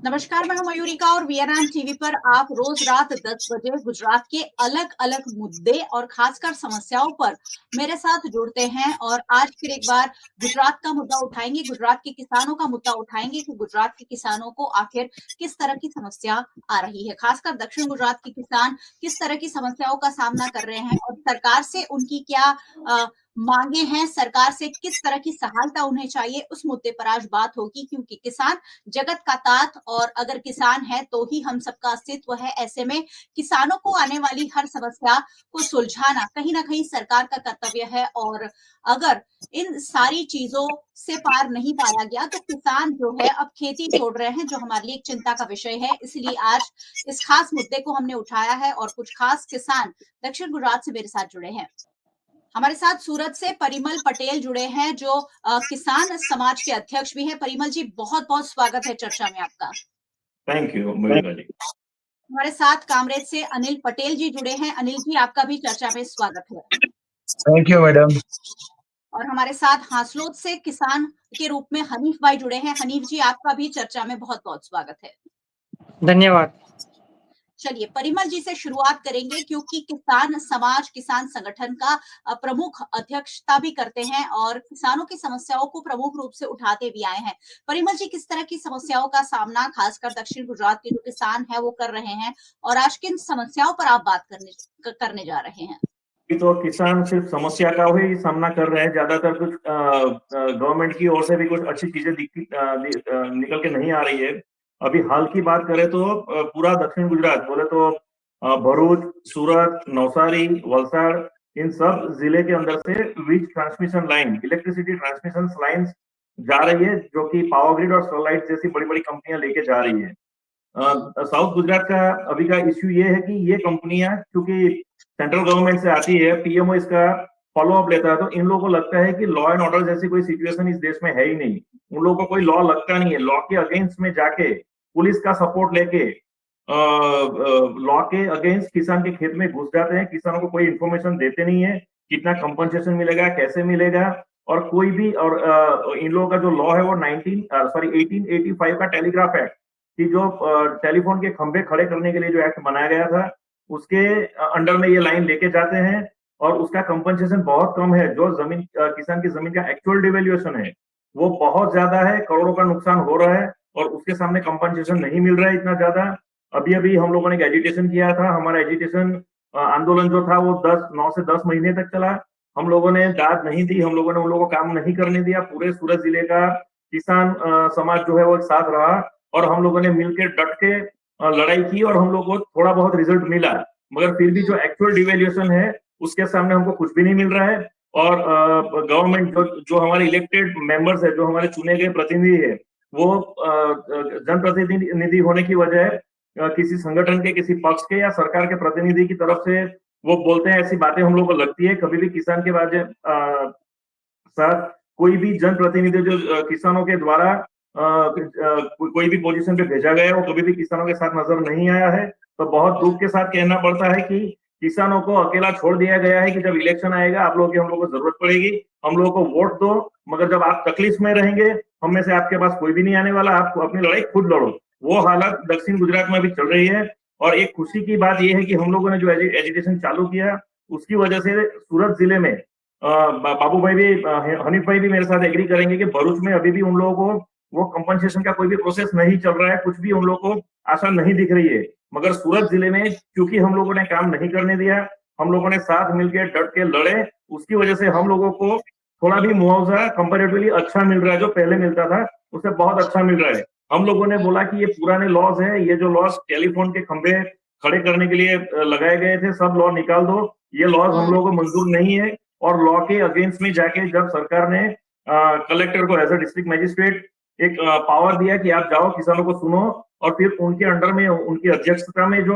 नमस्कार, मैं हूं मयूरिका और वीएनएन टीवी पर आप रोज रात 10 बजे गुजरात के अलग अलग मुद्दे और खासकर समस्याओं पर मेरे साथ जुड़ते हैं। और आज फिर एक बार गुजरात का मुद्दा उठाएंगे, गुजरात के किसानों का मुद्दा उठाएंगे कि गुजरात के किसानों को आखिर किस तरह की समस्या आ रही है। खासकर दक्षिण गुजरात के किसान किस तरह की समस्याओं का सामना कर रहे हैं और सरकार से उनकी क्या मांगे हैं, सरकार से किस तरह की सहायता उन्हें चाहिए, उस मुद्दे पर आज बात होगी। क्योंकि किसान जगत का तात और अगर किसान है तो ही हम सबका अस्तित्व है। ऐसे में किसानों को आने वाली हर समस्या को सुलझाना कहीं ना कहीं सरकार का कर्तव्य है। और अगर इन सारी चीजों से पार नहीं पाया गया तो किसान जो है अब खेती छोड़ रहे हैं, जो हमारे लिए एक चिंता का विषय है। इसलिए आज इस खास मुद्दे को हमने उठाया है और कुछ खास किसान दक्षिण गुजरात से मेरे साथ जुड़े हैं। हमारे साथ सूरत से परिमल पटेल जुड़े हैं, जो किसान समाज के अध्यक्ष भी हैं। परिमल जी, बहुत बहुत स्वागत है चर्चा में आपका। थैंक यू मयूरिका जी। हमारे साथ कामरेज से अनिल पटेल जी जुड़े हैं। अनिल जी, आपका भी चर्चा में स्वागत है। Thank you madam. और हमारे साथ हासलोद से किसान के रूप में हनीफ भाई जुड़े हैं। हनीफ जी, आपका भी चर्चा में बहुत बहुत स्वागत है। धन्यवाद। चलिए परिमल जी से शुरुआत करेंगे, क्योंकि किसान समाज, किसान संगठन का प्रमुख अध्यक्षता भी करते हैं और किसानों की समस्याओं को प्रमुख रूप से उठाते भी आए हैं। परिमल जी, किस तरह की समस्याओं का सामना खासकर दक्षिण गुजरात के जो किसान है वो कर रहे हैं और आज किन समस्याओं पर आप बात करने जा रहे हैं? तो किसान सिर्फ समस्या का ही सामना कर रहे हैं, ज्यादातर कुछ गवर्नमेंट की ओर से भी कुछ अच्छी चीजें निकल के नहीं आ रही है। अभी हाल की बात करें तो पूरा दक्षिण गुजरात बोले तो भरूच, सूरत, नवसारी, वलसाड़, इन सब जिले के अंदर से वीज transmission line, electricity transmission lines जा रही है, जो कि पावर ग्रिड और स्टरलाइट जैसी बड़ी बड़ी कंपनियां लेके जा रही है। साउथ गुजरात का अभी का इश्यू ये है कि ये कंपनियां क्योंकि सेंट्रल गवर्नमेंट से आती है, पीएमओ इसका फॉलो अप लेता है, तो इन लोगों को लगता है कि लॉ एंड ऑर्डर जैसी कोई सिचुएशन इस देश में है ही नहीं। उन लोगों को कोई लॉ लगता नहीं है। लॉ के अगेंस्ट में जाके पुलिस का सपोर्ट लेके लॉ के अगेंस्ट किसान के खेत में घुस जाते हैं। किसानों को कोई इन्फॉर्मेशन देते नहीं है, कितना कंपनसेशन मिलेगा, कैसे मिलेगा, और कोई भी। और इन लोगों का जो लॉ है वो 1885 का टेलीग्राफ एक्ट, कि जो टेलीफोन के खंभे खड़े करने के लिए जो एक्ट बनाया गया था, उसके अंडर में ये लाइन लेके जाते हैं और उसका कंपनसेशन बहुत कम है। जो जमीन किसान की जमीन का एक्चुअल डिवेल्यूएशन है वो बहुत ज्यादा है, करोड़ों का नुकसान हो रहा है और उसके सामने कंपनसेशन नहीं मिल रहा है इतना ज्यादा। अभी अभी हम लोगों ने एक एजिटेशन किया था। हमारा एजिटेशन आंदोलन जो था वो 9 से 10 महीने तक चला। हम लोगों ने दाद नहीं दी, हम लोगों ने उन लोगों को काम नहीं करने दिया। पूरे सूरत जिले का किसान समाज जो है वो एक साथ रहा और हम लोगों ने मिलकर डट के लड़ाई की और हम लोग को थोड़ा बहुत रिजल्ट मिला। मगर फिर भी जो एक्चुअल डिवेल्यूएशन है उसके सामने हमको कुछ भी नहीं मिल रहा है। और गवर्नमेंट जो हमारे इलेक्टेड मेंबर्स है, जो हमारे चुने गए प्रतिनिधि है, वो जनप्रतिनिधि होने की वजह किसी संगठन के, किसी पक्ष के या सरकार के प्रतिनिधि की तरफ से वो बोलते हैं, ऐसी बातें हम लोग को लगती है। कभी भी किसान के बाद साथ कोई भी जनप्रतिनिधि जो किसानों के द्वारा कोई भी पोजीशन पे भेजा गया है, वो कभी भी किसानों के साथ नजर नहीं आया है। तो बहुत दुख के साथ कहना पड़ता है कि किसानों को अकेला छोड़ दिया गया है कि जब इलेक्शन आएगा आप लोगों की हम लोग को जरूरत पड़ेगी, हम लोगों को वोट दो, मगर जब आप तकलीफ में रहेंगे हम में से आपके पास कोई भी नहीं आने वाला, आप अपनी लड़ाई खुद लड़ो। वो हालत दक्षिण गुजरात में भी चल रही है। और एक खुशी की बात यह है कि हम लोगों ने जो एजुकेशन चालू किया उसकी वजह से सूरत जिले में बाबू भाई भी, हनीफ भाई भी मेरे साथ एग्री करेंगे कि भरूच में अभी भी उन लोगों को वो कंपनसेशन का कोई भी प्रोसेस नहीं चल रहा है, कुछ भी उन लोगों को आशा नहीं दिख रही है। मगर सूरत जिले में क्योंकि हम लोगों ने काम नहीं करने दिया, हम लोगों ने साथ मिलकर डट के लड़े, उसकी वजह से हम लोगों को थोड़ा भी मुआवजा कंपैरेटिवली अच्छा मिल रहा है। जो पहले मिलता था उससे बहुत अच्छा मिल रहा है। हम लोगों ने बोला कि ये पुराने लॉज है, ये जो लॉज टेलीफोन के खंभे खड़े करने के लिए लगाए गए थे, सब लॉ निकाल दो, ये लॉज हम लोगों को मंजूर नहीं है। और लॉ के अगेंस्ट में जाके जब सरकार ने कलेक्टर को एज अ डिस्ट्रिक्ट मजिस्ट्रेट एक पावर दिया कि आप जाओ किसानों को सुनो, और फिर उनके अंडर में, उनकी अध्यक्षता में जो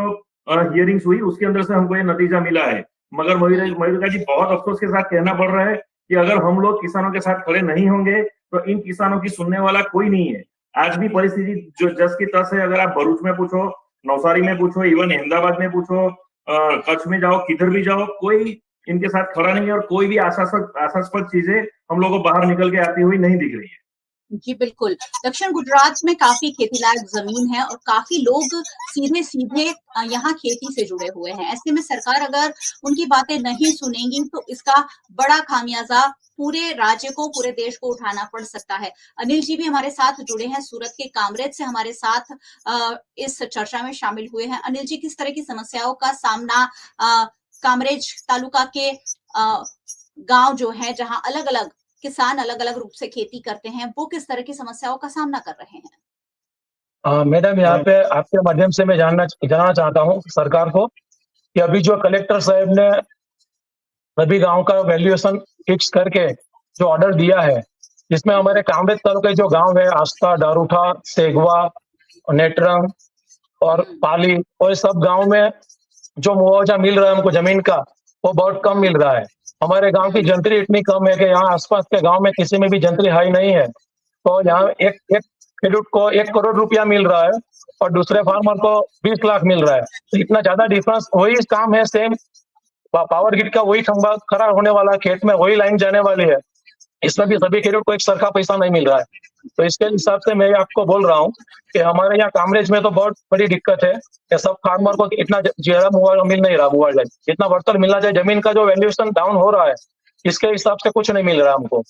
हियरिंग्स हुई उसके अंदर से हमको ये नतीजा मिला है। मगर मयूरिका जी, बहुत अफसोस के साथ कहना पड़ रहा है कि अगर हम लोग किसानों के साथ खड़े नहीं होंगे तो इन किसानों की सुनने वाला कोई नहीं है। आज भी परिस्थिति जो जस की तस है। अगर आप भरूच में पूछो, नवसारी में पूछो, इवन अहमदाबाद में पूछो, कच्छ में जाओ, किधर भी जाओ, कोई इनके साथ खड़ा नहीं है और कोई भी आशास्पद चीजें हम लोगों को बाहर निकल के आती हुई नहीं दिख रही है। जी, बिल्कुल। दक्षिण गुजरात में काफ़ी खेती लायक ज़मीन है और काफ़ी लोग सीधे-सीधे यहाँ खेती से जुड़े हुए हैं। ऐसे में सरकार अगर उनकी बातें नहीं सुनेंगी तो इसका बड़ा खामियाज़ा पूरे राज्य को, पूरे देश को उठाना पड़ सकता है। अनिल जी भी हमारे साथ जुड़े हैं, सूरत के कामरेज से हमारे साथ इस चर्चा में शामिल हुए हैं। अनिल जी, किस तरह की समस्याओं का सामना कामरेज तालुका के गाँव जो हैं, जहाँ अलग-अलग किसान अलग-अलग रूप से खेती करते हैं, वो किस तरह की समस्याओं का सामना कर रहे हैं? मैडम, यहाँ पे आपके माध्यम से मैं जानना चाहता हूँ सरकार को कि अभी जो कलेक्टर साहब ने सभी गाँव का वैल्यूएशन फिक्स करके जो ऑर्डर दिया है, जिसमें हमारे कामरेज तालुके जो गाँव है, आस्था, डारूठा, सेगवा, नेटरंग और पाली, और सब गाँव में जो मुआवजा मिल रहा है हमको जमीन का, वो बहुत कम मिल रहा है। हमारे गाँव की जंतरी इतनी कम है कि यहाँ आसपास के गाँव में किसी में भी जंतरी हाई नहीं है। तो यहाँ एक खेडूत को 1 करोड़ रुपया मिल रहा है और दूसरे फार्मर को 20 लाख मिल रहा है। तो इतना ज्यादा डिफरेंस, वही काम है, सेम पावर ग्रिड का वही खंभा खड़ा होने वाला, खेत में वही लाइन जाने वाली है, इसमें भी सभी खेडूत को एक सरखा पैसा नहीं मिल रहा है। तो इसके हिसाब से मैं आपको बोल रहा हूँ कि हमारे यहाँ कामरेज में तो बहुत बड़ी दिक्कत है कि सब फार्मर को इतना ज्यादा मुआवजा मिल नहीं रहा, मुआवजा जितना बढ़तर मिलना चाहिए, जमीन का जो वैल्यूएशन डाउन हो रहा है, इसके हिसाब से कुछ नहीं मिल रहा हमको।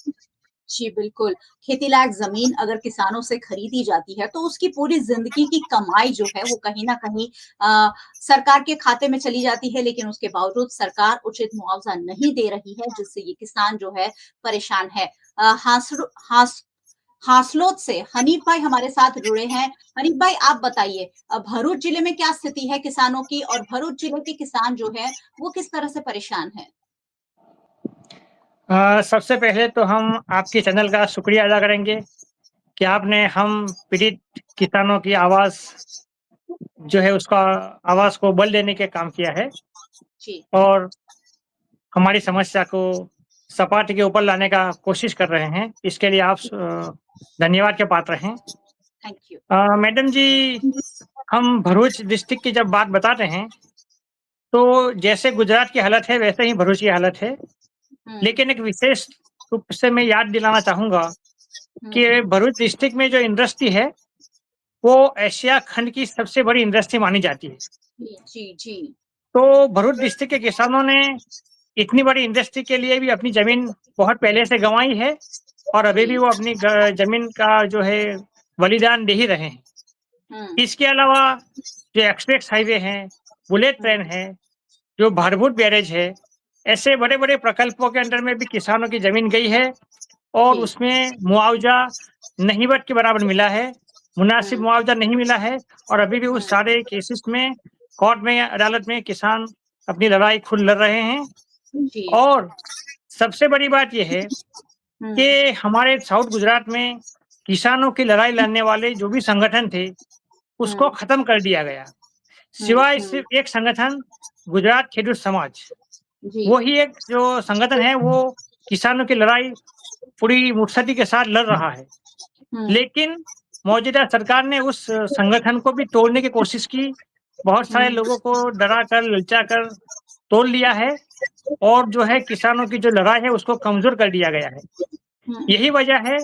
जी, बिल्कुल। खेती लायक ज़मीन अगर किसानों से खरीदी जाती है, तो उसकी पूरी ज़िंदगी की कमाई जो है, वो कहीं न कहीं सरकार के खाते में चली जाती है, लेकिन उसके बावजूद सरकार उचित मुआवज़ा नहीं दे रही है, जिससे ये किसान जो है परेशान है। हासलोद से हनीफ भाई हमारे साथ जुड़े हैं। हनीफ भाई, आप बताइए भरूच जिले में क्या स्थिति है किसानों की और भरूच जिले के किसान जो है, वो किस तरह से परेशान हैं? सबसे पहले तो हम आपके चैनल का शुक्रिया अदा करेंगे कि आपने हम पीड़ित किसानों की आवाज़ जो है, उसका आवाज़ को बल देने का काम किया है जी, और हमारी समस्या को सपाट के ऊपर लाने का कोशिश कर रहे हैं। इसके लिए आप धन्यवाद के पात्र हैं। Thank you. मैडम जी, हम भरूच डिस्ट्रिक्ट की जब बात बताते हैं, तो जैसे गुजरात की हालत है, वैसे ही भरूच की हालत है। हुँ, लेकिन एक विशेष रूप से मैं याद दिलाना चाहूँगा कि हुँ। भरूच डिस्ट्रिक्ट में जो इंडस्ट्री है, वो एशिया खंड की सबसे बड़ी इंडस्ट्री मानी जाती है। जी, जी, जी। तो भरूच डिस्ट्रिक्ट के किसानों ने इतनी बड़ी इंडस्ट्री के लिए भी अपनी ज़मीन बहुत पहले से गँवाई है और अभी भी जी। वो अपनी ज़मीन का जो है बलिदान दे ही रहे हैं। हुँ, इसके अलावा जो एक्सप्रेस हाईवे हैं, बुलेट ट्रेन हुँ, है, जो भारभूत बैरेज है, ऐसे बड़े-बड़े प्रकल्पों के अंडर में भी किसानों की ज़मीन गई है और जी। उसमें मुआवजा नहीवत के बराबर मिला है, मुनासिब हुँ, मुआवजा नहीं मिला है और अभी भी उस हुँ, सारे केसेस में कोर्ट में, अदालत में किसान अपनी लड़ाई खुद लड़ रहे हैं। जी। और सबसे बड़ी बात ये है हुँ, कि हमारे साउथ गुजरात में किसानों की लड़ाई लड़ने वाले जो भी संगठन थे, उसको हुँ, खत्म कर दिया गया। हुँ, सिवाय हुँ। सिर्फ एक संगठन, गुजरात खेडूत समाज, जी। वो ही एक जो संगठन है, वो किसानों की लड़ाई पूरी मुस्तैदी के साथ लड़ रहा है। हुँ, लेकिन मौजूदा सरकार ने उस संगठन को भी तोड़ने की कोशिश की। बहुत सारे हुँ, लोगों को डरा-कर, ललचा-कर तोड़ लिया है और जो है किसानों की जो लड़ाई है, उसको कमज़ोर कर दिया गया है। हुँ, यही वजह है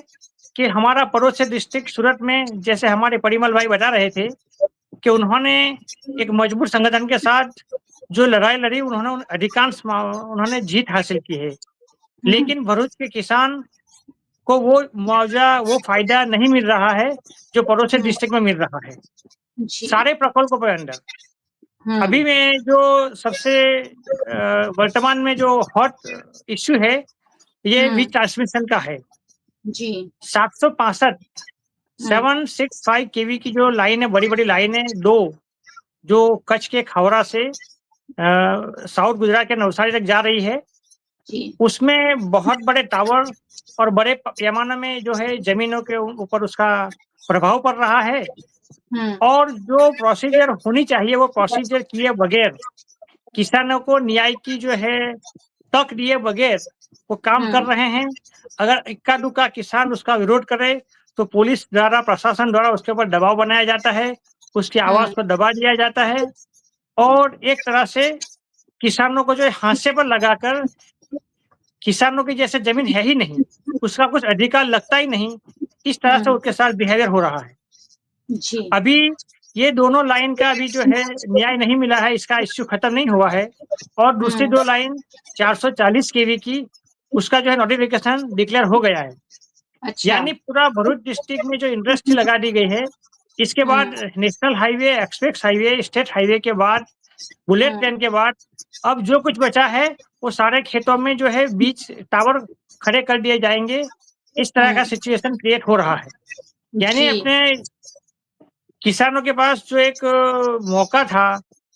कि हमारा पड़ोसी डिस्ट्रिक्ट सूरत में, जैसे हमारे परिमल भाई बता रहे थे कि उन्होंने एक मजबूत संगठन के साथ जो लड़ाई लड़ी, उन्होंने जीत हासिल की है। हुँ, लेकिन भरूच के किसान को वो मुआवजा, वो फ़ायदा नहीं मिल रहा है, जो पड़ोसी हुँ, डिस्ट्रिक्ट में मिल रहा है। जी। सारे प्रकल्पों के अंदर। हुँ, अभी में जो सबसे वर्तमान में जो हॉट इश्यू है, ये हुँ, वीज ट्रांसमिशन का है। जी। 765 हुँ, 765 केवी की जो लाइन है, बड़ी-बड़ी लाइन है, 2 जो कच्छ के खावरा से साउथ गुजरात के नवसारी तक जा रही है, जी। उसमें बहुत बड़े टावर और बड़े पैमाने में जो है ज़मीनों के ऊपर उसका प्रभाव पड़ रहा है हुँ, और जो प्रोसीजर होनी चाहिए, वो प्रोसीजर किए बगैर, किसानों को न्याय की जो है तक दिए बगैर वो काम कर हुँ, रहे हैं। अगर इक्का-दुक्का किसान उसका विरोध करे, तो पुलिस द्वारा, प्रशासन द्वारा उसके ऊपर दबाव बनाया जाता है, उसकी आवाज़ हुँ, को दबा दिया जाता है और एक तरह से किसानों को जो है हाशिए पर लगाकर, किसानों की जैसे ज़मीन है ही नहीं, उसका कुछ अधिकार लगता ही नहीं, इस तरह से उसके साथ बिहेवियर हो रहा है। जी। अभी ये दोनों लाइन का अभी जो है न्याय नहीं मिला है, इसका इश्यू खत्म नहीं हुआ है। और दूसरी 2 लाइन 440 केवी की, उसका जो है नोटिफिकेशन डिक्लेयर हो गया है। अच्छा। यानी पूरा भरूच डिस्ट्रिक्ट में जो इंडस्ट्री लगा दी गई है, इसके बाद national highway, express highway, state highway के बाद, बुलेट ट्रेन के बाद अब जो कुछ बचा है वो सारे खेतों में जो है बीच टावर खड़े कर दिए जाएंगे। इस तरह का सिचुएशन क्रिएट हो रहा है। यानी जी। अपने किसानों के पास जो एक मौका था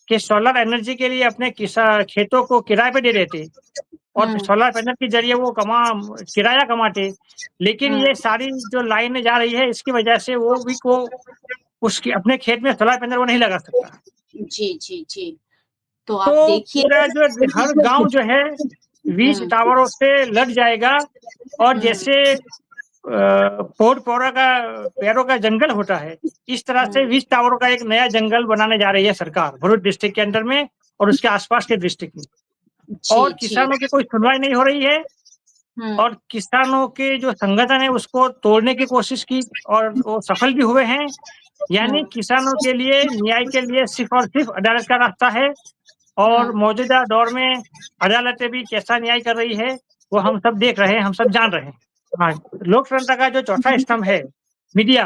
कि सोलर एनर्जी के लिए अपने खेतों को किराए पे दे देते और सोलर पैनल के जरिए वो किराया कमाते, लेकिन ये सारी जो लाइनें जा रही है इसकी वजह से वो भी को उसकी अपने खेत में सोलर पैनल वो नहीं लगा सकता। जी, जी, जी। तो तो आप देखिए पूरा जो हर गांव जो है 20 टावरों से लग जाएगा। और जैसे पेड़ों का जंगल होता है, इस तरह से 20 टावरों का एक नया जंगल बनाने जा रही है सरकार भरूच डिस्ट्रिक्ट के अंदर में और उसके आसपास के डिस्ट्रिक्ट में। और जी, जी। किसानों की कोई सुनवाई नहीं हो रही है और किसानों के जो संगठन है उसको तोड़ने की कोशिश की और वो सफल भी हुए हैं। यानी किसानों के लिए न्याय के लिए सिर्फ और सिर्फ अदालत का रास्ता है। और मौजूदा दौर में अदालतें भी कैसा न्याय कर रही है वो हम सब देख रहे हैं, हम सब जान रहे हैं। हाँ, लोकतंत्र का जो चौथा स्तंभ है मीडिया,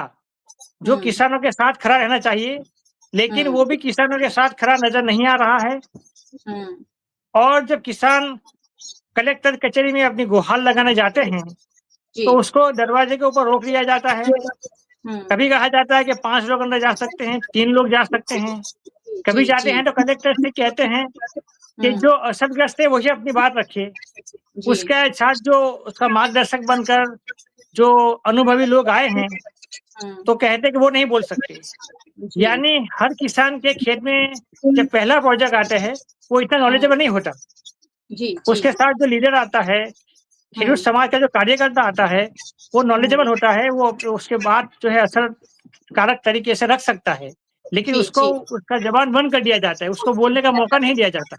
जो किसानों के साथ खड़ा रहना चाहिए, लेकिन वो भी किसानों के साथ खड़ा नजर नहीं आ रहा है। और जब किसान कलेक्टर कचहरी में अपनी गुहार लगाने जाते हैं तो उसको दरवाजे के ऊपर रोक लिया जाता है। कभी कहा जाता है कि 5 लोग अंदर जा सकते हैं, 3 लोग जा सकते हैं। कभी जाते हैं तो कलेक्टर से कहते हैं कि जो असरग्रस्त है वही अपनी बात रखे। उसके साथ जो उसका मार्गदर्शक बनकर जो अनुभवी लोग आए हैं तो कहते हैं कि वो नहीं बोल सकते। यानी हर किसान के खेत में जब पहला प्रोजेक्ट आता है वो इतना नॉलेजेबल नहीं होता। उसके साथ जो लीडर आता है, खेडूत समाज का जो कार्यकर्ता आता है, वो नॉलेजेबल होता है, वो उसके बाद जो है असर कारक तरीके से रख सकता है, लेकिन उसको उसका जबान बंद कर दिया जाता है, उसको बोलने का मौका नहीं दिया जाता।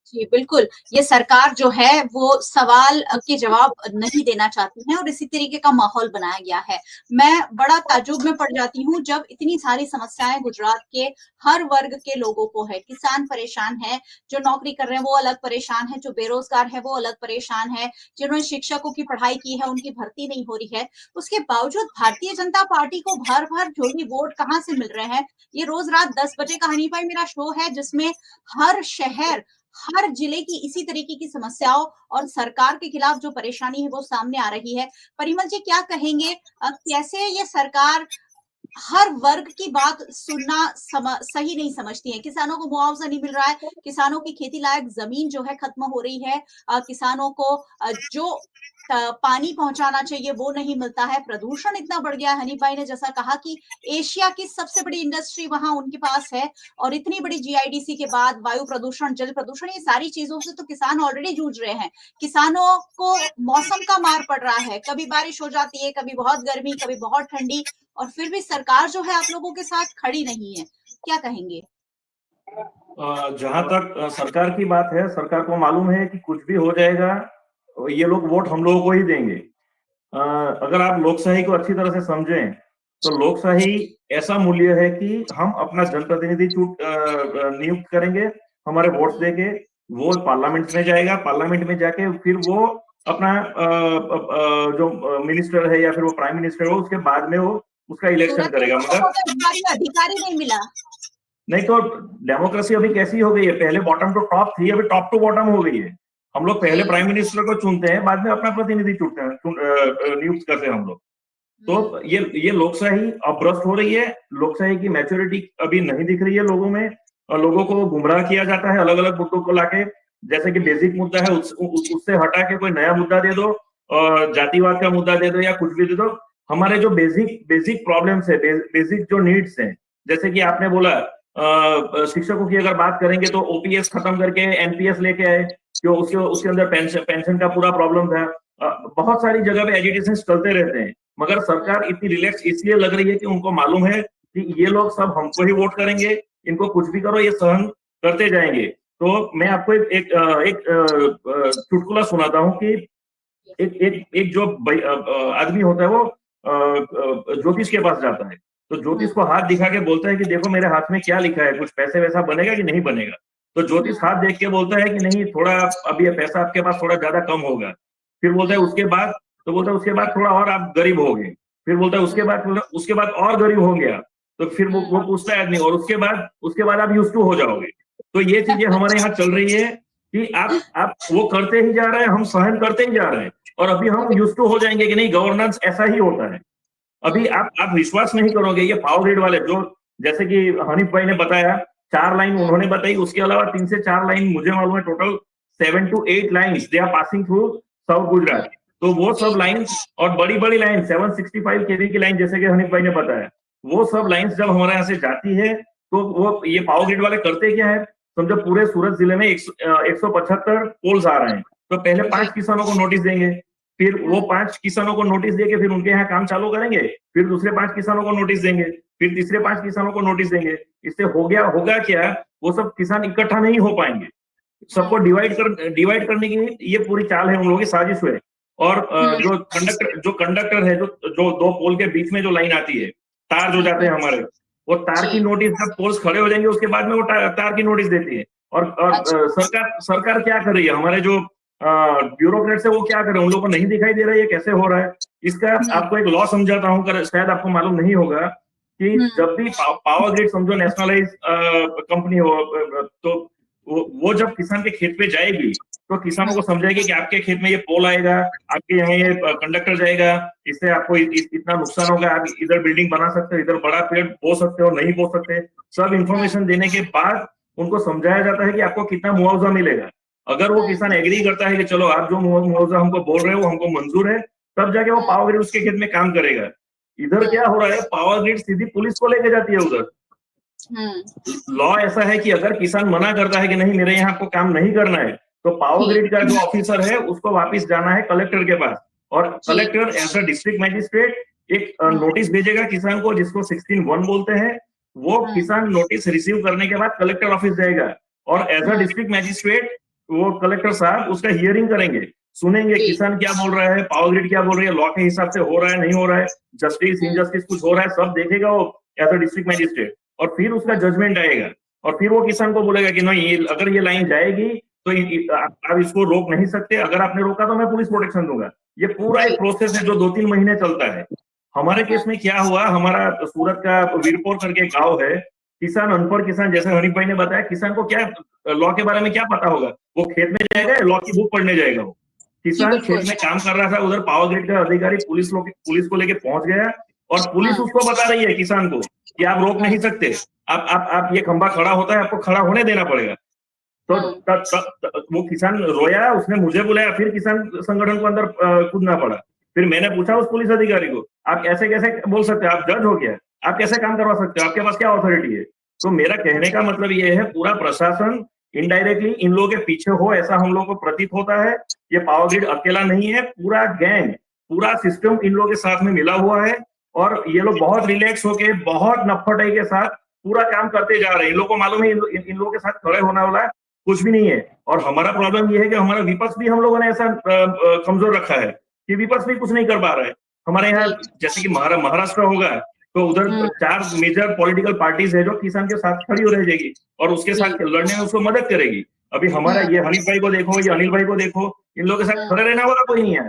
जी, बिल्कुल। ये सरकार जो है वो सवाल के जवाब नहीं देना चाहती है और इसी तरीके का माहौल बनाया गया है। मैं बड़ा ताज्जुब में पड़ जाती हूँ जब इतनी सारी समस्याएं गुजरात के हर वर्ग के लोगों को है। किसान परेशान है, जो नौकरी कर रहे हैं वो अलग परेशान है, जो बेरोजगार है वो अलग परेशान है, जिन्होंने शिक्षकों की पढ़ाई की है उनकी भर्ती नहीं हो रही है। उसके बावजूद भारतीय जनता पार्टी को भर भर झोली वोट कहाँ से मिल रहे हैं। ये रोज रात 10 बजे का हनी भाई मेरा शो है जिसमें हर शहर, हर जिले की इसी तरीके की समस्याओं और सरकार के खिलाफ जो परेशानी है वो सामने आ रही है। परिमल जी क्या कहेंगे, कैसे ये सरकार हर वर्ग की बात सुनना सही नहीं समझती है? किसानों को मुआवजा नहीं मिल रहा है, किसानों की खेती लायक जमीन जो है खत्म हो रही है, किसानों को जो पानी पहुंचाना चाहिए वो नहीं मिलता है, प्रदूषण इतना बढ़ गया है। हनी भाई ने जैसा कहा कि एशिया की सबसे बड़ी इंडस्ट्री वहां उनके पास है और इतनी बड़ी जीआईडीसी के बाद वायु प्रदूषण, जल प्रदूषण, ये सारी चीजों से तो किसान ऑलरेडी जूझ रहे हैं। किसानों को मौसम का मार पड़ रहा है, कभी बारिश हो जाती है, कभी बहुत गर्मी, कभी बहुत ठंडी, और फिर भी सरकार जो है आप लोगों के साथ खड़ी नहीं है। क्या कहेंगे? जहां तक सरकार की बात है, सरकार को मालूम है कि कुछ भी हो जाएगा, ये लोग वोट हम लोगों को ही देंगे। अगर आप लोकशाही को अच्छी तरह से समझें तो लोकशाही ऐसा मूल्य है कि हम अपना जनप्रतिनिधि नियुक्त करेंगे, हमारे वोट देके वो पार्लियामेंट में जाएगा, पार्लियामेंट में जाके फिर वो अपना जो मिनिस्टर है या फिर वो प्राइम मिनिस्टर हो उसके बाद में वो उसका इलेक्शन करेगा। मगर अधिकारी नहीं मिला। नहीं तो डेमोक्रेसी अभी कैसी हो गई है, पहले बॉटम टू टॉप थी, अभी टॉप टू बॉटम हो गई है। हम लोग पहले प्राइम मिनिस्टर को चुनते हैं, बाद में अपना प्रतिनिधि चुनते हैं, नियुक्त करते हैं हम लोग। तो ये लोकशाही अब भ्रष्ट हो रही है, लोकशाही की मैच्योरिटी अभी नहीं दिख रही है लोगों में, और लोगों को गुमराह किया जाता है अलग अलग मुद्दों को लाके। जैसे कि बेसिक मुद्दा है उससे हटा के कोई नया मुद्दा दे दो, जातिवाद का मुद्दा दे दो या कुछ भी दे दो। हमारे जो बेसिक प्रॉब्लम्स है, बेसिक जो नीड्स हैं, जैसे कि आपने बोला शिक्षकों की अगर बात करेंगे तो ओपीएस खत्म करके एनपीएस लेके आए, जो उसके अंदर पेंशन का पूरा प्रॉब्लम था। बहुत सारी जगह पे एजुकेशन चलते रहते हैं, मगर सरकार इतनी रिलैक्स इसलिए लग रही है कि उनको मालूम है कि ये लोग सब हमको ही वोट करेंगे, इनको कुछ भी करो ये सहन करते जाएंगे। तो मैं आपको एक चुटकुला सुनाता हूँ कि एक जो आदमी होता है वो ज्योतिष के पास जाता है। तो ज्योतिष को हाथ दिखा के बोलता है कि देखो मेरे हाथ में क्या लिखा है, कुछ पैसे वैसा बनेगा कि नहीं बनेगा। तो ज्योतिष हाथ देख के बोलता है कि नहीं, थोड़ा अभी ये पैसा आपके पास थोड़ा ज्यादा कम होगा। फिर बोलता है उसके बाद, तो बोलता है उसके बाद थोड़ा और आप गरीब हो गए। फिर बोलता है उसके बाद और गरीब हो गया। तो फिर वो पूछता है आदमी, और उसके बाद आप यूज्ड टू हो जाओगे। तो ये चीजें हमारे यहाँ चल रही है कि आप वो करते ही जा रहे हैं, हम सहन करते ही जा रहे हैं, और अभी हम यूज्ड टू हो जाएंगे कि नहीं गवर्नेंस ऐसा ही होता है। अभी आप विश्वास नहीं करोगे, ये पावर ग्रिड वाले जो, जैसे कि हनीफ भाई ने बताया 4 लाइन उन्होंने बताई, उसके अलावा 3 से 4 लाइन मुझे मालूम है, total 7 to 8 lines they are passing through south Gujarat. तो वो सब लाइन्स और बड़ी लाइन 765 kV की लाइन, जैसे कि हनीफ भाई ने बताया, वो सब लाइन्स जब हमारे यहाँ से जाती है तो वो ये पावर ग्रिड वाले करते क्या है, समझो पूरे सूरत जिले में 175 पोल्स आ रहे हैं। तो पहले 5 किसानों को नोटिस देंगे, फिर वो 5 किसानों को नोटिस देके फिर उनके यहाँ काम चालू करेंगे, फिर दूसरे 5 किसानों को नोटिस देंगे, फिर तीसरे 5 किसानों को नोटिस देंगे। इससे होगा क्या, वो सब किसान इकट्ठा नहीं हो पाएंगे, सबको डिवाइड करने की ये पूरी चाल है, उन लोगों की साजिश है। और जो कंडक्टर है, जो 2 पोल के बीच में जो लाइन आती है, तार जो जाते हैं हमारे, वो तार की नोटिस जब पोल्स खड़े हो जाएंगे उसके बाद में वो तार की नोटिस देती है। और सरकार क्या कर रही है, हमारे जो ब्यूरोक्रेट्स है वो क्या कर रहे हैं, उन लोगों को नहीं दिखाई दे रहा है ये कैसे हो रहा है। इसका आपको एक लॉ समझाता हूँ, शायद आपको मालूम नहीं होगा कि जब भी पावर ग्रिड समझो नेशनलाइज कंपनी हो, तो वो जब किसान के खेत पे जाएगी तो किसानों को समझाएगी कि आपके खेत में ये पोल आएगा, आपके यहाँ ये कंडक्टर जाएगा, इससे आपको इतना नुकसान होगा, आप इधर बिल्डिंग बना सकते हो, इधर बड़ा पेड़ बो सकते हो, नहीं बो सकते। सब इंफॉर्मेशन देने के बाद उनको समझाया जाता है कि आपको कितना मुआवजा मिलेगा। अगर वो किसान एग्री करता है कि चलो आप जो मुआवजा हमको बोल रहे हो वो हमको मंजूर है, तब जाके वो पावर ग्रिड उसके खेत में काम करेगा। इधर क्या हो रहा है, पावर ग्रिड सीधी पुलिस को लेके जाती है उधर। लॉ ऐसा है कि अगर किसान मना करता है कि नहीं मेरे यहाँ आपको काम नहीं करना है, तो पावर ग्रिड का जो ऑफिसर है उसको वापस जाना है कलेक्टर के पास, और collector as a district magistrate एक नोटिस भेजेगा किसान को, जिसको 16(1) बोलते हैं। वो किसान नोटिस रिसीव करने के बाद कलेक्टर ऑफिस जाएगा, और एज अ डिस्ट्रिक्ट मैजिस्ट्रेट वो कलेक्टर साहब उसका हियरिंग करेंगे, सुनेंगे किसान क्या बोल रहा है, पावर ग्रिड क्या बोल रही है, लॉ के हिसाब से हो रहा है नहीं हो रहा है, जस्टिस इनजस्टिस कुछ हो रहा है, सब देखेगा वो एज अ डिस्ट्रिक्ट मैजिस्ट्रेट। और फिर उसका जजमेंट आएगा, और फिर वो किसान को बोलेगा कि नहीं अगर ये लाइन जाएगी तो आप इसको रोक नहीं सकते, अगर आपने रोका तो मैं पुलिस प्रोटेक्शन दूंगा। ये पूरा एक प्रोसेस है जो 2-3 महीने चलता है। हमारे केस में क्या हुआ, हमारा सूरत का वीरपुर करके गांव है, किसान अनपढ़ किसान, जैसे हनीफ भाई ने बताया, किसान को क्या लॉ के बारे में क्या पता होगा, वो खेत में जाएगा लॉ की बुक पढ़ने जाएगा। वो किसान खेत में काम कर रहा था, उधर पावर ग्रिड का अधिकारी पुलिस को लेके पहुंच गया, और पुलिस उसको बता रही है किसान को कि आप रोक नहीं सकते, आप ये खंभा खड़ा होता है आपको खड़ा होने देना पड़ेगा। तो वो किसान रोया, उसने मुझे बुलाया, फिर किसान संगठन को अंदर कूदना पड़ा। फिर मैंने पूछा उस पुलिस अधिकारी को, आप ऐसे कैसे बोल सकते हैं, आप जज हो गया, आप कैसे काम करवा सकते हो, आपके पास क्या अथॉरिटी है। तो मेरा कहने का मतलब ये है, पूरा प्रशासन इनडायरेक्टली इन लोगों के पीछे हो ऐसा हम लोगों को प्रतीत होता है। ये पावर ग्रिड अकेला नहीं है, पूरा गैंग, पूरा सिस्टम इन लोगों के साथ में मिला हुआ है, और ये लोग बहुत रिलैक्स होके, बहुत नफ्फटाई के साथ पूरा काम करते जा रहे हैं। इन लोगों को मालूम है इन लोगों के साथ खड़े होने वाला कुछ भी नहीं है। और हमारा प्रॉब्लम ये है कि हमारा विपक्ष भी हम लोगों ने ऐसा कमजोर रखा है कि विपक्ष भी कुछ नहीं कर पा रहा है। हमारे यहाँ जैसे कि महाराष्ट्र होगा तो उधर 4 मेजर पॉलिटिकल पार्टीज है जो किसान के साथ खड़ी हो रह जाएगी और उसके साथ लड़ने में उसको मदद करेगी। अभी हमारा ये हनीफ भाई को देखो, ये अनिल भाई को देखो, इन लोगों के साथ खड़े रहने वाला कोई नहीं है।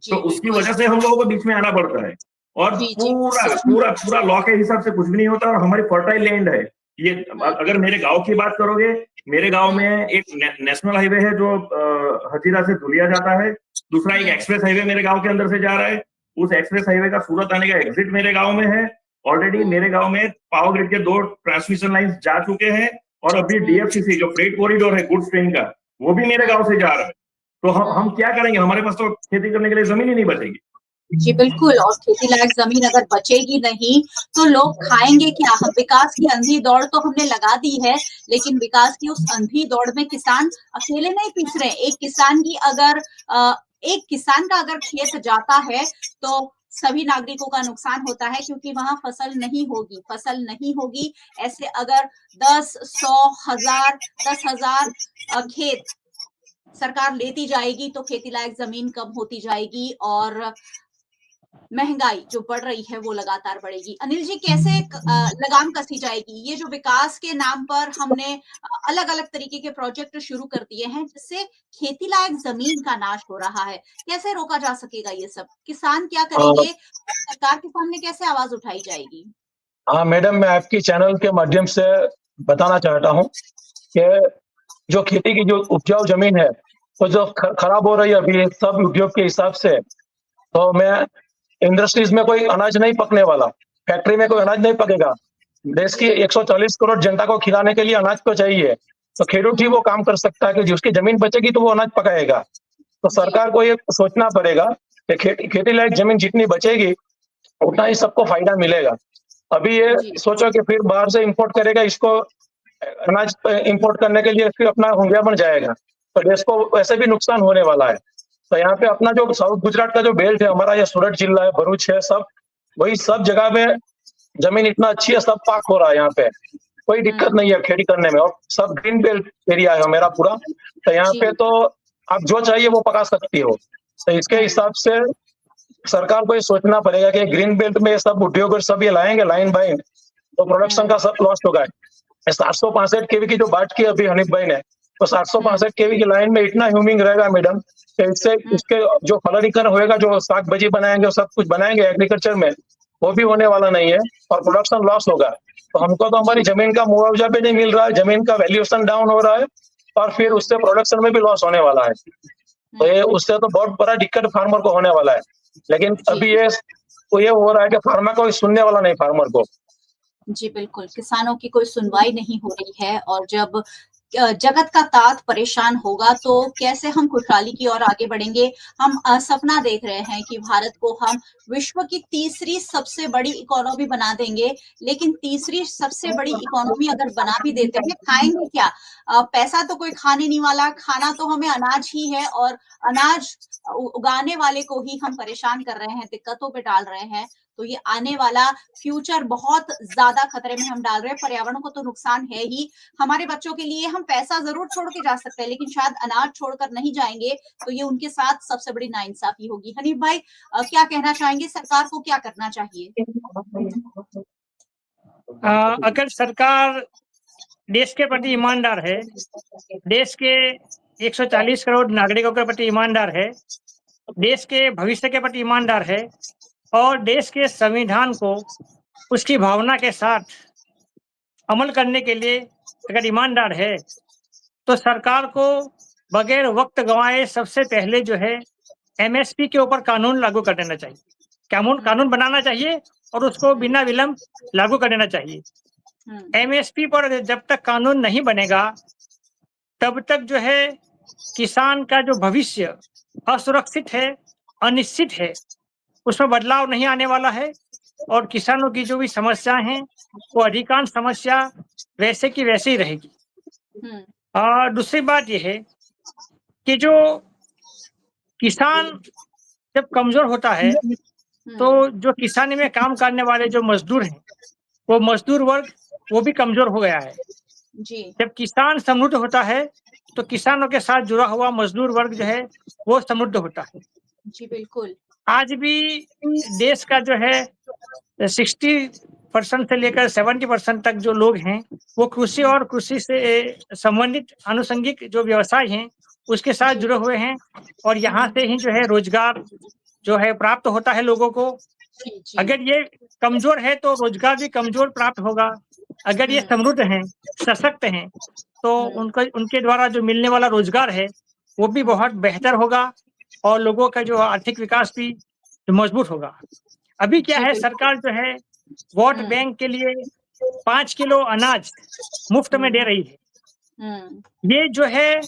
तो उसकी वजह से हम लोगों को बीच में आना पड़ता है, और पूरा लॉ के हिसाब से कुछ भी नहीं होता। और हमारी फर्टाइल लैंड है ये। अगर मेरे गांव की बात करोगे, मेरे गांव में एक नेशनल हाईवे है जो हजीरा से धुलिया जाता है, दूसरा एक एक्सप्रेस हाईवे मेरे गांव के अंदर से जा रहा है। उस एक्सप्रेस हाईवे का सूरत आने का एग्जिट मेरे गांव में है। ऑलरेडी मेरे गांव में पावर ग्रिड के 2 ट्रांसमिशन लाइन जा चुके हैं, और अभी डीएफसीसी जो फ्रेट कॉरिडोर है गुड्स ट्रेन का, वो भी मेरे गांव से जा रहा है। तो हम क्या करेंगे, हमारे पास तो खेती करने के लिए जमीन ही नहीं बचेगी। जी बिल्कुल, और खेती लायक जमीन अगर बचेगी नहीं तो लोग खाएंगे क्या। हम विकास की अंधी दौड़ तो हमने लगा दी है, लेकिन विकास की उस अंधी दौड़ में किसान अकेले नहीं पीस रहे। एक किसान का अगर खेत जाता है तो सभी नागरिकों का नुकसान होता है, क्योंकि वहां फसल नहीं होगी। ऐसे अगर 10, 100, 1000, 10,000 खेत सरकार लेती जाएगी तो खेती लायक जमीन कम होती जाएगी, और महंगाई जो बढ़ रही है वो लगातार बढ़ेगी। अनिल जी कैसे लगाम कसी जाएगी? ये जो विकास के नाम पर हमने अलग-अलग तरीके के प्रोजेक्ट शुरू कर दिए हैं जिससे खेती लायक जमीन का नाश हो रहा है। कैसे रोका जा सकेगा ये सब? किसान क्या करेंगे? सरकार के सामने कैसे आवाज उठाई जाएगी? हाँ मैडम, मैं आपकी चैनल के माध्यम से बताना चाहता हूँ कि जो खेती की जो उपजाऊ जमीन है वो जो खराब हो रही है अभी सब उद्योग के हिसाब से, तो मैं इंडस्ट्रीज में कोई अनाज नहीं पकने वाला, फैक्ट्री में कोई अनाज नहीं पकेगा। देश की 140 करोड़ जनता को खिलाने के लिए अनाज तो चाहिए, तो खेडूत ही वो काम कर सकता है कि जिसकी जमीन बचेगी तो वो अनाज पकाएगा। तो सरकार को ये सोचना पड़ेगा कि खेती लायक जमीन जितनी बचेगी उतना ही सबको फायदा मिलेगा। अभी ये सोचो कि फिर बाहर से इंपोर्ट करेगा, इसको अनाज इंपोर्ट करने के लिए फिर अपना हुंडिया बन जाएगा, तो देश को वैसे भी नुकसान होने वाला है। तो यहाँ पे अपना जो साउथ गुजरात का जो बेल्ट है हमारा, ये सूरत जिला है, भरूच है, सब वही सब जगह पे जमीन इतना अच्छी है, सब पाक हो रहा है, यहाँ पे कोई दिक्कत नहीं है खेती करने में, और सब ग्रीन बेल्ट एरिया है मेरा पूरा। तो यहाँ पे तो आप जो चाहिए वो पका सकती हो। तो इसके हिसाब से सरकार को ये सोचना पड़ेगा कि ग्रीन बेल्ट में सब उद्योग और सब ये लाएंगे लाइन बाय, तो प्रोडक्शन का सब लॉस होगा। 765 केवी की जो बात की अभी हनीफ भाई ने, तो 765 केवी की लाइन में इतना ह्यूमिंग रहेगा मैडम कि इससे इसके जो फलनीकरण होएगा, जो साग भाजी बनाएंगे, सब कुछ बनाएंगे एग्रीकल्चर में, वो भी होने वाला नहीं है और प्रोडक्शन लॉस होगा। तो हमको तो हमारी जमीन का मुआवजा भी नहीं मिल रहा है, जमीन का वैल्यूएशन डाउन हो रहा है और फिर उससे प्रोडक्शन में भी लॉस होने वाला है। तो ये उससे तो बहुत बड़ा दिक्कत फार्मर को होने वाला है। लेकिन अभी ये हो रहा है कि फार्मर को सुनने वाला नहीं, फार्मर को। जी बिल्कुल, किसानों की कोई सुनवाई नहीं हो रही है और जब जगत का तात परेशान होगा तो कैसे हम खुशहाली की ओर आगे बढ़ेंगे। हम सपना देख रहे हैं कि भारत को हम विश्व की तीसरी सबसे बड़ी इकोनॉमी बना देंगे, लेकिन तीसरी सबसे बड़ी इकोनॉमी अगर बना भी देते हैं, खाएंगे क्या? पैसा तो कोई खाने नहीं वाला, खाना तो हमें अनाज ही है और अनाज उगाने वाले को ही हम परेशान कर रहे हैं, दिक्कतों पे डाल रहे हैं। तो ये आने वाला फ्यूचर बहुत ज्यादा खतरे में हम डाल रहे हैं। पर्यावरण को तो नुकसान है ही, हमारे बच्चों के लिए हम पैसा जरूर छोड़ के जा सकते हैं, लेकिन शायद अनाज छोड़कर नहीं जाएंगे, तो ये उनके साथ सबसे बड़ी नाइंसाफी होगी। हनीफ भाई क्या कहना चाहेंगे? सरकार को क्या करना चाहिए? अगर सरकार देश के प्रति ईमानदार है, देश के 140 करोड़ नागरिकों के प्रति ईमानदार है, देश के भविष्य के प्रति ईमानदार है और देश के संविधान को उसकी भावना के साथ अमल करने के लिए अगर ईमानदार है, तो सरकार को बगैर वक्त गंवाए सबसे पहले जो है एमएसपी के ऊपर कानून लागू कर देना चाहिए। कानून बनाना चाहिए और उसको बिना विलंब लागू कर देना चाहिए। एमएसपी पर जब तक कानून नहीं बनेगा तब तक जो है किसान का जो भविष्य असुरक्षित है, अनिश्चित है, उसमें बदलाव नहीं आने वाला है और किसानों की जो भी समस्याएं हैं वो अधिकांश समस्या वैसे की वैसे ही रहेगी। और दूसरी बात यह है कि जो किसान जब कमजोर होता है तो जो किसानी में काम करने वाले जो मजदूर हैं, वो मजदूर वर्ग वो भी कमजोर हो गया है। जब किसान समृद्ध होता है तो किसानों के साथ जुड़ा हुआ मजदूर वर्ग जो है वो समृद्ध होता है। जी बिल्कुल। आज भी देश का जो है 60% से लेकर 70% तक जो लोग हैं वो कृषि और कृषि से संबंधित आनुषंगिक जो व्यवसाय हैं उसके साथ जुड़े हुए हैं और यहाँ से ही जो है रोजगार जो है प्राप्त होता है लोगों को। अगर ये कमजोर है तो रोजगार भी कमजोर प्राप्त होगा। अगर ये समृद्ध हैं, सशक्त हैं, तो उनके द्वारा जो मिलने वाला रोजगार है वो भी बहुत बेहतर होगा और लोगों का जो आर्थिक विकास भी मजबूत होगा। अभी क्या है, सरकार जो है वोट बैंक के लिए 5 किलो अनाज मुफ्त में दे रही है। ये जो है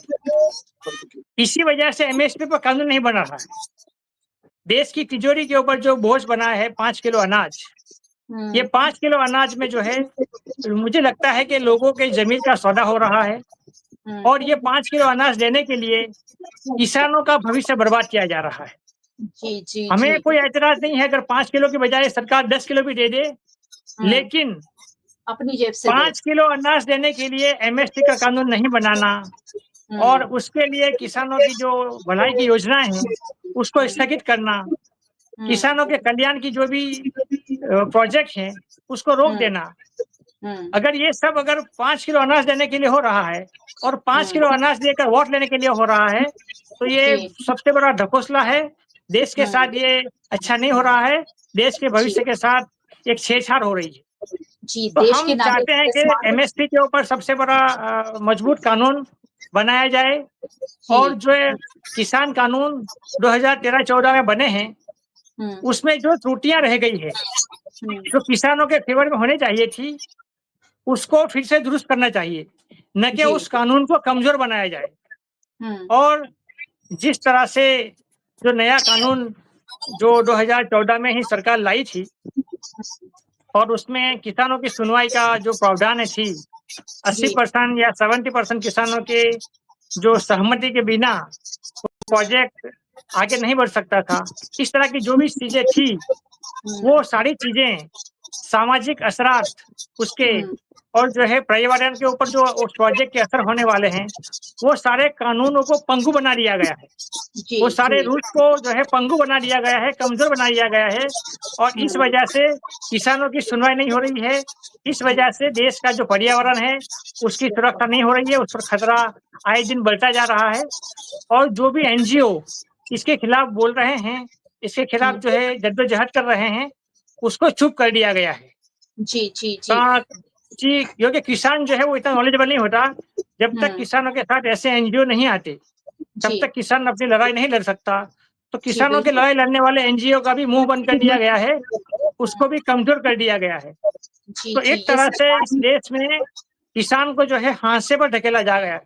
इसी वजह से एमएसपी पर कानून नहीं बना रहा है। देश की तिजोरी के ऊपर जो बोझ बना है 5 किलो अनाज, ये 5 किलो अनाज में जो है मुझे लगता है कि लोगों के जमीन का सौदा हो रहा है और ये 5 किलो अनाज देने के लिए किसानों का भविष्य बर्बाद किया जा रहा है। जी हमें कोई एतराज नहीं है अगर 5 किलो की बजाय सरकार 10 किलो भी दे दे, लेकिन अपनी जेब से 5 किलो अनाज देने के लिए एमएसपी का कानून नहीं बनाना और उसके लिए किसानों की जो भलाई की योजनाएं हैं उसको स्थगित करना, किसानों के कल्याण की जो भी प्रोजेक्ट है उसको रोक देना। अगर ये सब अगर 5 किलो अनाज देने के लिए हो रहा है और 5 किलो अनाज देकर वोट लेने के लिए हो रहा है, तो ये सबसे बड़ा ढकोसला है। देश के साथ ये अच्छा नहीं हो रहा है, देश के भविष्य के साथ एक छेड़छाड़ हो रही है। जी, तो देश हम के चाहते हैं कि एमएसपी के ऊपर सबसे बड़ा मजबूत कानून बनाया जाए और जो किसान कानून 2013-14 में बने हैं, उसमें जो त्रुटियां रह गई है, जो किसानों के फेवर में होनी चाहिए थी, उसको फिर से दुरुस्त करना चाहिए, न कि उस कानून को कमजोर बनाया जाए। और जिस तरह से जो नया कानून जो 2014 में ही सरकार लाई थी और उसमें किसानों की सुनवाई का जो प्रावधान थी, 80% या 70% किसानों के जो सहमति के बिना प्रोजेक्ट आगे नहीं बढ़ सकता था। इस तरह की जो भी चीजें थी, वो सारी चीजें सामाजिक असरात उसके और जो है पर्यावरण के ऊपर जो उस प्रोजेक्ट के असर होने वाले हैं, वो सारे कानूनों को पंगु बना दिया गया है। वो सारे रूल्स को जो है पंगु बना दिया गया है, कमजोर बना दिया गया है और इस वजह से किसानों की सुनवाई नहीं हो रही है। इस वजह से देश का जो पर्यावरण है उसकी सुरक्षा नहीं हो रही है, उस पर खतरा आए दिन बढ़ता जा रहा है। और जो भी एनजीओ इसके खिलाफ बोल रहे हैं, इसके खिलाफ जो है जद्दोजहद कर रहे हैं, उसको चुप कर दिया गया है। जी, क्योंकि किसान जो है वो इतना नॉलेजेबल नहीं होता। जब तक किसानों के साथ ऐसे एनजीओ नहीं आते, तब तक किसान अपनी लड़ाई नहीं लड़ सकता। तो किसानों की लड़ाई लड़ने वाले एनजीओ का भी मुंह बंद कर दिया गया है, उसको भी कमजोर कर दिया गया है। तो एक तरह से इस देश में किसान को जो है हाशिए पर ढकेला जा गया है,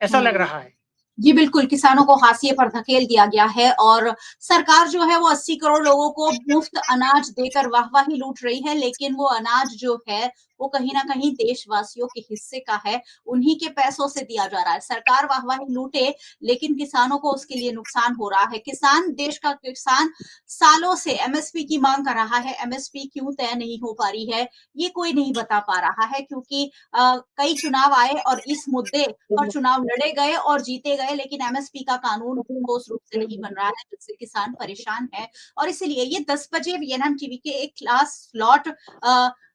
ऐसा लग रहा है। जी बिल्कुल, किसानों को हाशिए पर धकेल दिया गया है और सरकार जो है वो 80 करोड़ लोगों को मुफ्त अनाज देकर वाहवाही लूट रही है, लेकिन वो अनाज जो है वो कहीं ना कहीं देशवासियों के हिस्से का है, उन्हीं के पैसों से दिया जा रहा है। सरकार वाहवाही लूटे, लेकिन किसानों को उसके लिए नुकसान हो रहा है। किसान, देश का किसान सालों से एमएसपी की मांग कर रहा है। एमएसपी क्यों तय नहीं हो पा रही है, ये कोई नहीं बता पा रहा है, क्योंकि कई चुनाव आए और इस मुद्दे पर चुनाव लड़े गए और जीते गए, लेकिन एमएसपी का कानून ठोस रूप से नहीं बन रहा है, जिससे किसान परेशान है। और इसीलिए ये 10 बजे वीएनएम टीवी के एक क्लास स्लॉट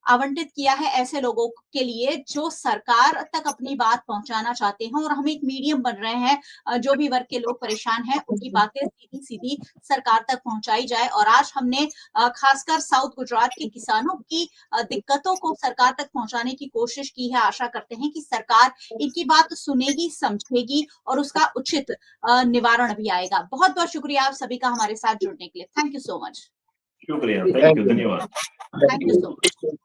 आवंटित किया है ऐसे लोगों के लिए जो सरकार तक अपनी बात पहुंचाना चाहते हैं और हम एक मीडियम बन रहे हैं। जो भी वर्ग के लोग परेशान हैं उनकी बातें सीधी सीधी सरकार तक पहुंचाई जाए। और आज हमने खासकर साउथ गुजरात के किसानों की दिक्कतों को सरकार तक पहुंचाने की कोशिश की है। आशा करते हैं कि सरकार इनकी बात सुनेगी, समझेगी और उसका उचित निवारण भी आएगा। बहुत बहुत शुक्रिया आप सभी का हमारे साथ जुड़ने के लिए। Thank you so much. शुक्रिया, थैंक यू, धन्यवाद। Thank you so much.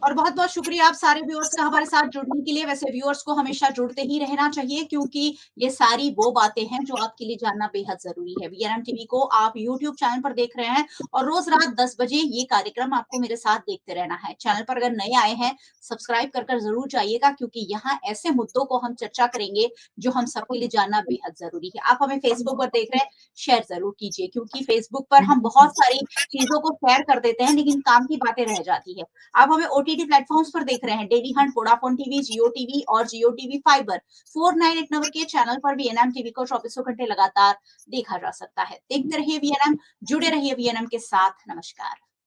और बहुत बहुत शुक्रिया आप सारे व्यूअर्स का हमारे साथ जुड़ने के लिए। वैसे व्यूअर्स को हमेशा जुड़ते ही रहना चाहिए, क्योंकि ये सारी वो बातें हैं जो आपके लिए जानना बेहद जरूरी है। वीएनएम टीवी को आप यूट्यूब चैनल पर देख रहे हैं और रोज रात 10 बजे ये कार्यक्रम आपको मेरे साथ देखते रहना है। चैनल पर अगर नए आए हैं, सब्सक्राइब कर जरूर जाइएगा, क्योंकि यहाँ ऐसे मुद्दों को हम चर्चा करेंगे जो हम सबके लिए जानना बेहद जरूरी है। आप हमें फेसबुक पर देख रहे हैं, शेयर जरूर कीजिए, क्योंकि फेसबुक पर हम बहुत सारी चीजों को शेयर कर देते हैं लेकिन काम की बातें रह जाती है। आप हमें ओटीटी प्लेटफॉर्म्स पर देख रहे हैं, डेली हंट, वोडाफोन टीवी, जियो टीवी और जियो टीवी फाइबर। 498 नंबर के चैनल पर वीएनएम टीवी को 24 घंटे लगातार देखा जा सकता है। देखते रहिए वीएनएम, जुड़े रहिए वीएनएम के साथ। नमस्कार।